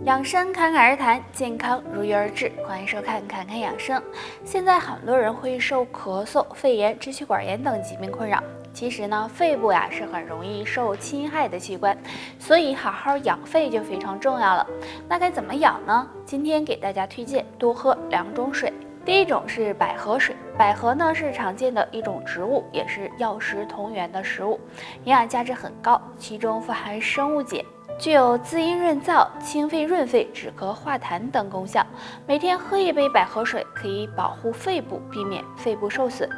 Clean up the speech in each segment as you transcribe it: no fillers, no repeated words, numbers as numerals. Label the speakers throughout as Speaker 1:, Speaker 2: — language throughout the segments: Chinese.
Speaker 1: 养生侃侃而谈，健康如约而至。欢迎收看《侃侃养生》。现在很多人会受咳嗽、肺炎、支气管炎等疾病困扰。其实呢，肺部是很容易受侵害的器官，所以好好养肺就非常重要了。那该怎么养呢？今天给大家推荐多喝2种水。第一种是百合水，百合呢是常见的一种植物，也是药食同源的食物，营养价值很高，其中富含生物碱。具有滋阴润燥、清肺润肺、止咳化痰等功效。每天喝1杯百合水，可以保护肺部，避免肺部受损。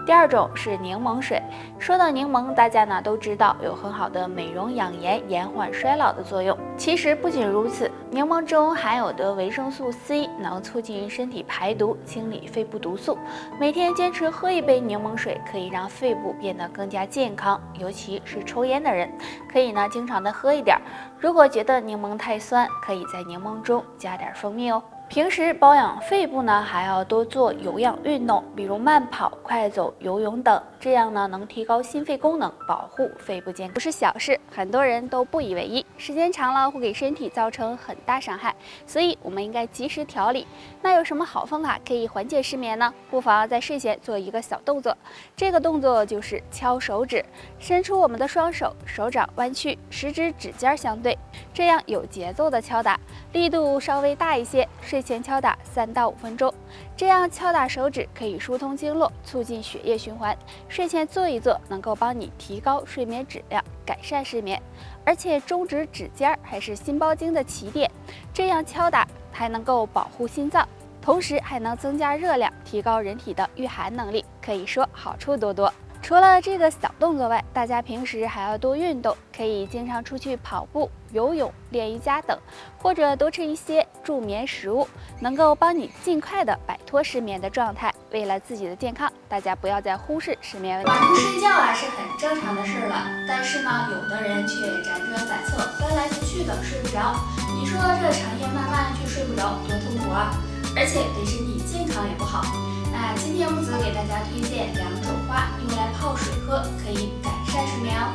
Speaker 1: 第二种是柠檬水。说到柠檬，大家呢都知道有很好的美容养颜、延缓衰老的作用。其实不仅如此，柠檬中含有的维生素 C 能促进身体排毒，清理肺部毒素。每天坚持喝1杯柠檬水，可以让肺部变得更加健康。尤其是抽烟的人，可以呢经常的喝一点。如果觉得柠檬太酸，可以在柠檬中加点蜂蜜哦。平时保养肺部呢，还要多做有氧运动，比如慢跑、快走、游泳等，这样呢能提高心肺功能，保护肺部健康。不是小事，很多人都不以为意，时间长了会给身体造成很大伤害，所以我们应该及时调理。那有什么好方法可以缓解失眠呢？不妨在睡前做一个小动作，这个动作就是敲手指，伸出我们的双手，手掌弯曲，食指指尖相对，这样有节奏的敲打，力度稍微大一些。睡前敲打3到5分钟，这样敲打手指可以疏通经络，促进血液循环。睡前做一做，能够帮你提高睡眠质量，改善失眠。而且中指指尖还是心包经的起点，这样敲打还能够保护心脏，同时还能增加热量，提高人体的御寒能力，可以说好处多多。除了这个小动作外，大家平时还要多运动，可以经常出去跑步、游泳、练瑜伽等，或者多吃一些助眠食物，能够帮你尽快的摆脱失眠的状态。为了自己的健康，大家不要再忽视失眠问题。晚上睡觉是很正常的事了，但是呢，有的人却辗转反侧，翻来覆去的睡不着。你说这长夜漫漫却睡不着，多痛苦啊！而且对身体健康也不好。那今天木子给大家推荐2种花，用来泡水喝，可以改善睡眠哦。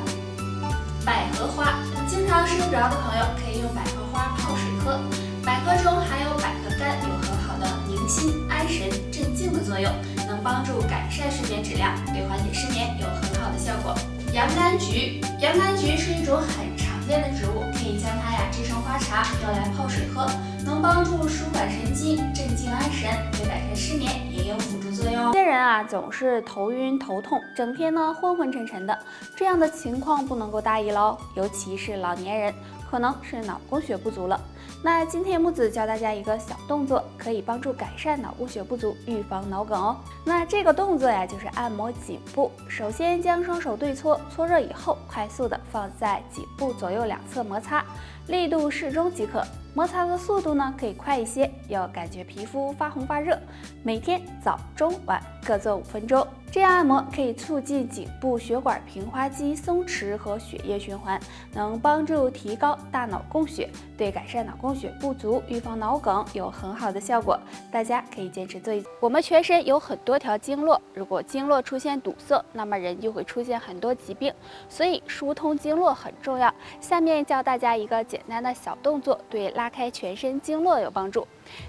Speaker 1: 百合花，经常睡不着的朋友可以用百合花泡水喝。百合中含有百合苷，有很好的宁心安神、镇静的作用，能帮助改善睡眠质量，对缓解失眠有很好的效果。洋甘菊，洋甘菊是一种很常见的植物，可以将它制成花茶，用来泡水喝，能帮助舒缓神经、镇静安神，对改善失眠也有辅助作用。有些人总是头晕头痛，整天呢昏昏沉沉的，这样的情况不能够大意喽，尤其是老年人，可能是脑供血不足了。那今天木子教大家一个小动作，可以帮助改善脑供血不足，预防脑梗哦。那这个动作就是按摩颈部。首先将双手对搓，搓热以后，快速的放在颈部左右两侧摩擦，力度适中即可。摩擦的速度呢可以快一些，要感觉皮肤发红发热。每天早中晚各做5分钟。这样按摩可以促进颈部血管平滑肌松弛和血液循环，能帮助提高大脑供血，对改善脑供血不足、预防脑梗有很好的效果。大家可以坚持做一做。我们全身有很多条经络，如果经络出现堵塞，那么人就会出现很多疾病，所以疏通经络很重要。下面教大家一个简单的小动作，对拉开全身经络有帮助。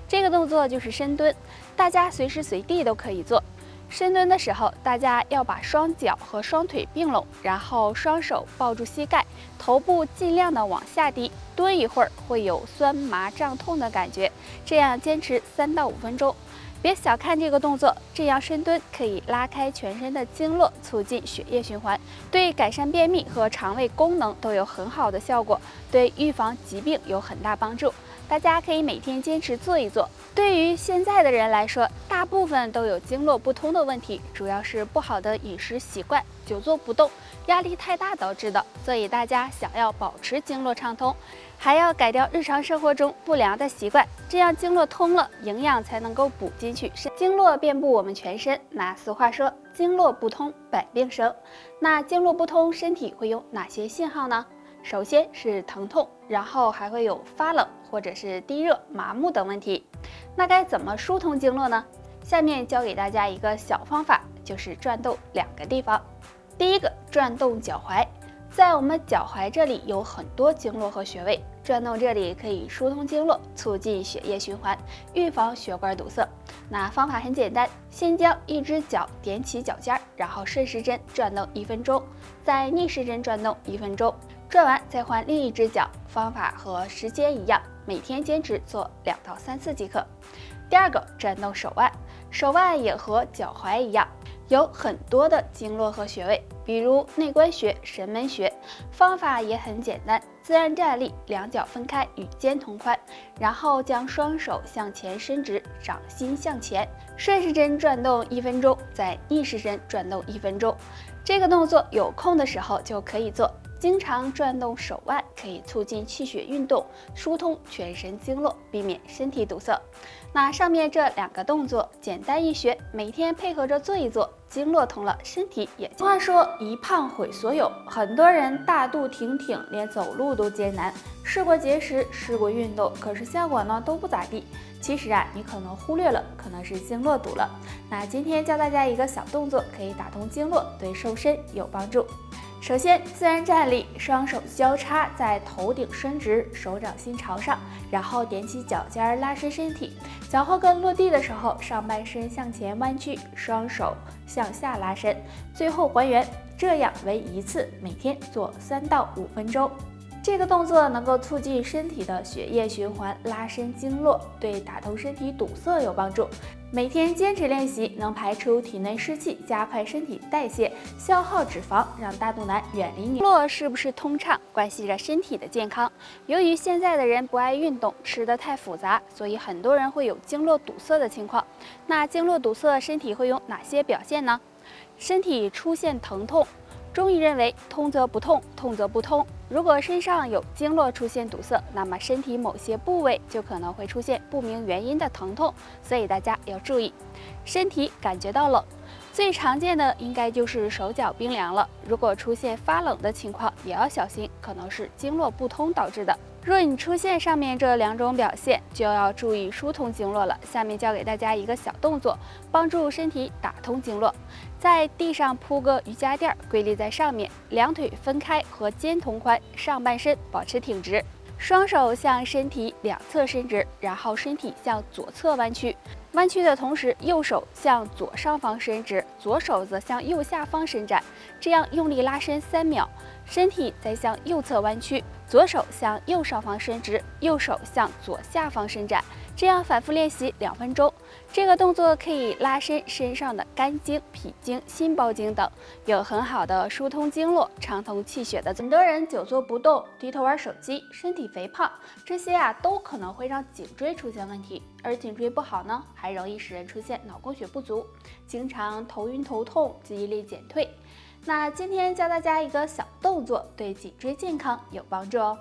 Speaker 1: 这个动作就是深蹲，大家随时随地都可以做。深蹲的时候，大家要把双脚和双腿并拢，然后双手抱住膝盖，头部尽量的往下低，蹲一会儿会有酸麻胀痛的感觉，这样坚持3到5分钟。别小看这个动作，这样深蹲可以拉开全身的经络，促进血液循环，对改善便秘和肠胃功能都有很好的效果，对预防疾病有很大帮助。大家可以每天坚持做一做。对于现在的人来说，大部分都有经络不通的问题，主要是不好的饮食习惯、久坐不动、压力太大导致的。所以大家想要保持经络畅通，还要改掉日常生活中不良的习惯，这样经络通了，营养才能够补进去。经络遍布我们全身，那俗话说经络不通百病生。那经络不通，身体会有哪些信号呢？首先是疼痛，然后还会有发冷或者是低热、麻木等问题。那该怎么疏通经络呢？下面教给大家一个小方法，就是转动2个地方。第一个，转动脚踝。在我们脚踝这里有很多经络和穴位，转动这里可以疏通经络，促进血液循环，预防血管堵塞。那方法很简单，先将一只脚踮起脚尖，然后顺时针转动1分钟，再逆时针转动1分钟，转完再换另一只脚。方法和时间一样，每天坚持做2到3次即可。第二个，转动手腕，手腕也和脚踝一样，有很多的经络和穴位，比如内关穴、神门穴。方法也很简单，自然站立，两脚分开，与肩同宽，然后将双手向前伸直，掌心向前，顺时针转动1分钟，再逆时针转动1分钟。这个动作有空的时候就可以做。经常转动手腕可以促进气血运动，疏通全身经络，避免身体堵塞。那上面这2个动作简单易学，每天配合着做一做，经络通了，身体也。话说一胖毁所有，很多人大肚挺挺，连走路都艰难，试过节食，试过运动，可是效果呢都不咋地。其实啊，你可能忽略了，可能是经络堵了。那今天教大家一个小动作，可以打通经络，对瘦身有帮助。首先，自然站立，双手交叉在头顶伸直，手掌心朝上，然后踮起脚尖拉伸身体，脚后跟落地的时候，上半身向前弯曲，双手向下拉伸，最后还原，这样为1次，每天做3到5分钟。这个动作能够促进身体的血液循环，拉伸经络，对打通身体堵塞有帮助。每天坚持练习，能排出体内湿气，加快身体代谢，消耗脂肪，让大肚腩远离你。经络是不是通畅，关系着身体的健康。由于现在的人不爱运动，吃得太复杂，所以很多人会有经络堵塞的情况。那经络堵塞，身体会有哪些表现呢？身体出现疼痛。中医认为，通则不痛，痛则不通。如果身上有经络出现堵塞，那么身体某些部位就可能会出现不明原因的疼痛，所以大家要注意。身体感觉到冷，最常见的应该就是手脚冰凉了。如果出现发冷的情况，也要小心，可能是经络不通导致的。若你出现上面这2种表现，就要注意疏通经络了。下面教给大家一个小动作，帮助身体打通经络。在地上铺个瑜伽垫，跪立在上面，两腿分开和肩同宽，上半身保持挺直，双手向身体两侧伸直，然后身体向左侧弯曲。弯曲的同时，右手向左上方伸直，左手则向右下方伸展，这样用力拉伸3秒，身体再向右侧弯曲，左手向右上方伸直，右手向左下方伸展，这样反复练习2分钟。这个动作可以拉伸身上的肝经、脾经、心包经等，有很好的疏通经络、畅通气血的。很多人久坐不动，低头玩手机，身体肥胖，这些都可能会让颈椎出现问题。而颈椎不好呢，还容易使人出现脑供血不足，经常头晕头痛，记忆力减退。那今天教大家一个小动作，对颈椎健康有帮助哦。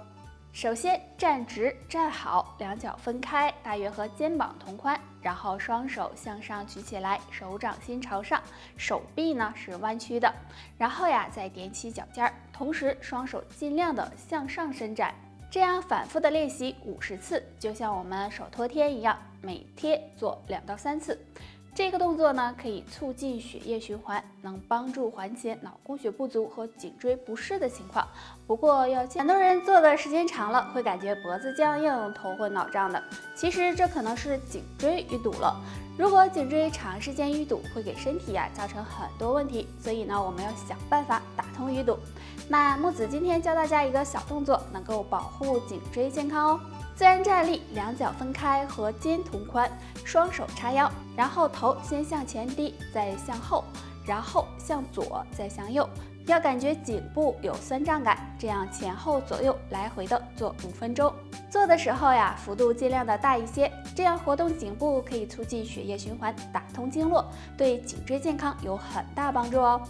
Speaker 1: 首先站直站好，两脚分开，大约和肩膀同宽，然后双手向上举起来，手掌心朝上，手臂呢是弯曲的，然后再踮起脚尖，同时双手尽量的向上伸展，这样反复的练习50次，就像我们手托天一样，每天做2到3次。这个动作呢，可以促进血液循环，能帮助缓解脑供血不足和颈椎不适的情况。不过要记，很多人做的时间长了，会感觉脖子僵硬、头昏脑胀的。其实这可能是颈椎淤堵了。如果颈椎长时间淤堵，会给身体造成很多问题。所以呢，我们要想办法打通淤堵。那木子今天教大家一个小动作，能够保护颈椎健康哦。自然站立，两脚分开和肩同宽，双手叉腰，然后头先向前低，再向后，然后向左，再向右。要感觉颈部有酸胀感，这样前后左右来回的做5分钟。做的时候幅度尽量的大一些，这样活动颈部可以促进血液循环，打通经络，对颈椎健康有很大帮助哦。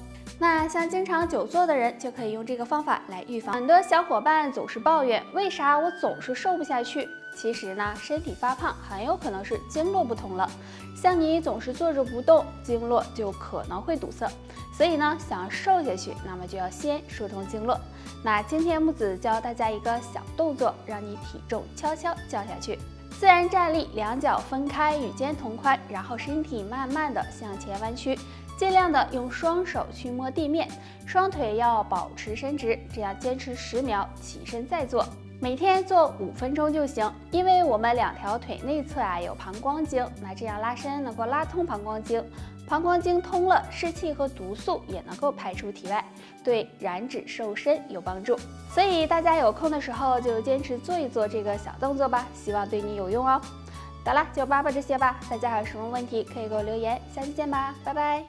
Speaker 1: 那像经常久坐的人就可以用这个方法来预防。很多小伙伴总是抱怨，为啥我总是瘦不下去？其实呢，身体发胖很有可能是经络不通了。像你总是坐着不动，经络就可能会堵塞。所以呢，想要瘦下去，那么就要先疏通经络。那今天木子教大家一个小动作，让你体重悄悄降下去。自然站立，两脚分开，与肩同宽，然后身体慢慢的向前弯曲，尽量的用双手去摸地面，双腿要保持伸直，这样坚持10秒，起身再做。每天做5分钟就行，因为我们2条腿内侧有膀胱经，那这样拉伸能够拉通膀胱经，膀胱经通了，湿气和毒素也能够排出体外，对燃脂瘦身有帮助。所以大家有空的时候就坚持做一做这个小动作吧，希望对你有用哦。好了，就扒这些吧，大家还有什么问题可以给我留言，下期见吧，拜拜。